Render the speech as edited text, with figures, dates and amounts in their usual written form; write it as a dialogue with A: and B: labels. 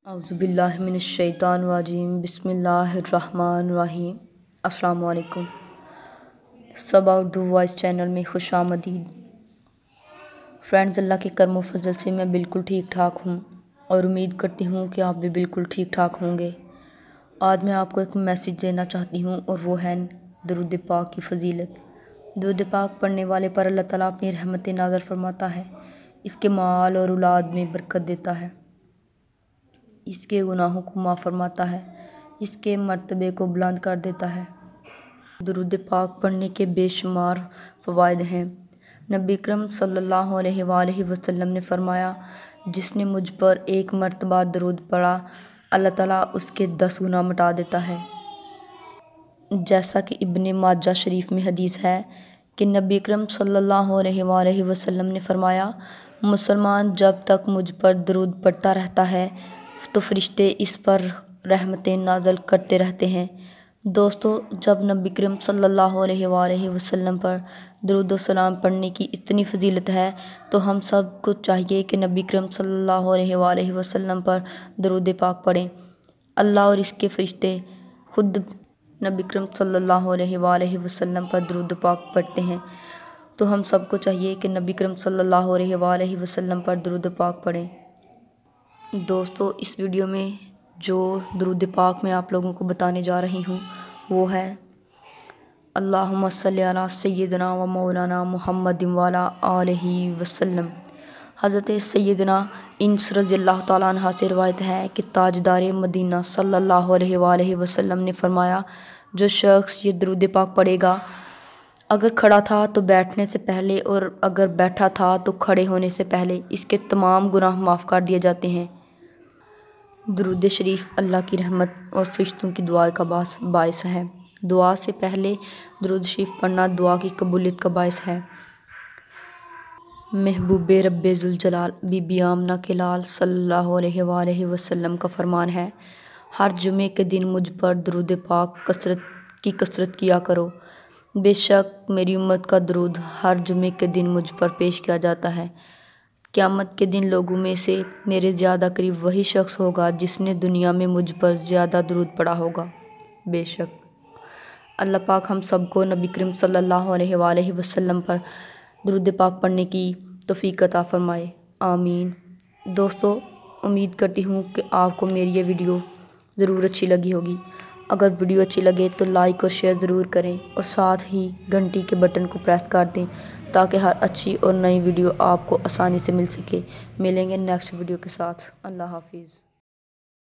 A: اعوذ من الشیطان الرجیم بسم اللہ الرحمن الرحیم۔ السلام علیکم۔ صبا اردو وائس چینل میں خوش آمدید۔ فرینڈز، اللہ کے کرم و فضل سے میں بالکل ٹھیک ٹھاک ہوں اور امید کرتی ہوں کہ آپ بھی بالکل ٹھیک ٹھاک ہوں گے۔ آج میں آپ کو ایک میسیج دینا چاہتی ہوں اور وہ ہے درود پاک کی فضیلت۔ درود پاک پڑھنے والے پر اللہ تعالیٰ اپنی رحمت نازل فرماتا ہے، اس کے مال اور اولاد میں برکت دیتا ہے، اس کے گناہوں کو معاف فرماتا ہے، اس کے مرتبے کو بلند کر دیتا ہے۔ درود پاک پڑھنے کے بے شمار فوائد ہیں۔ نبی اکرم صلی اللہ علیہ وآلہ وسلم نے فرمایا، جس نے مجھ پر ایک مرتبہ درود پڑھا، اللہ تعالیٰ اس کے 10 گناہ مٹا دیتا ہے۔ جیسا کہ ابن ماجہ شریف میں حدیث ہے کہ نبی اکرم صلی اللہ علیہ وآلہ وسلم نے فرمایا، مسلمان جب تک مجھ پر درود پڑھتا رہتا ہے تو فرشتے اس پر رحمتیں نازل کرتے رہتے ہیں۔ دوستو، جب نبی کریم صلی اللہ علیہ وآلہ وسلم پر درود و سلام پڑھنے کی اتنی فضیلت ہے تو ہم سب کو چاہیے کہ نبی کریم صلی اللہ علیہ وآلہ وسلم پر درود پاک پڑھیں۔ اللہ اور اس کے فرشتے خود نبی کریم صلی اللہ علیہ وآلہ وسلم پر درود پاک پڑھتے ہیں، تو ہم سب کو چاہیے کہ نبی کریم صلی اللہ علیہ وآلہ وسلم پر درود پاک پڑھیں۔ دوستو، اس ویڈیو میں جو درود پاک میں آپ لوگوں کو بتانے جا رہی ہوں وہ ہے اللہم صلی علی سیدنا و مولانا محمد وعلی آلہ وسلم۔ حضرت سیدنا انس رضی اللہ تعالیٰ عنہ سے روایت ہے کہ تاجدار مدینہ صلی اللہ علیہ وآلہ وسلم نے فرمایا، جو شخص یہ درود پاک پڑھے گا، اگر کھڑا تھا تو بیٹھنے سے پہلے اور اگر بیٹھا تھا تو کھڑے ہونے سے پہلے اس کے تمام گناہ معاف کر دیے جاتے ہیں۔ درود شریف اللہ کی رحمت اور فرشتوں کی دعا کا باعث ہے۔ دعا سے پہلے درود شریف پڑھنا دعا کی قبولیت کا باعث ہے۔ محبوب رب ذوالجلال بی بی آمنہ کے لال صلی اللہ علیہ وآلہ وسلم کا فرمان ہے، ہر جمعے کے دن مجھ پر درود پاک کثرت کیا کرو، بے شک میری امت کا درود ہر جمعے کے دن مجھ پر پیش کیا جاتا ہے۔ قیامت کے دن لوگوں میں سے میرے زیادہ قریب وہی شخص ہوگا جس نے دنیا میں مجھ پر زیادہ درود پڑھا ہوگا۔ بے شک اللہ پاک ہم سب کو نبی کریم صلی اللہ علیہ وآلہ وسلم پر درود پاک پڑھنے کی توفیق عطا فرمائے، آمین۔ دوستو، امید کرتی ہوں کہ آپ کو میری یہ ویڈیو ضرور اچھی لگی ہوگی۔ اگر ویڈیو اچھی لگے تو لائک اور شیئر ضرور کریں اور ساتھ ہی گھنٹی کے بٹن کو پریس کر دیں تاکہ ہر اچھی اور نئی ویڈیو آپ کو آسانی سے مل سکے۔ ملیں گے نیکسٹ ویڈیو کے ساتھ۔ اللہ حافظ۔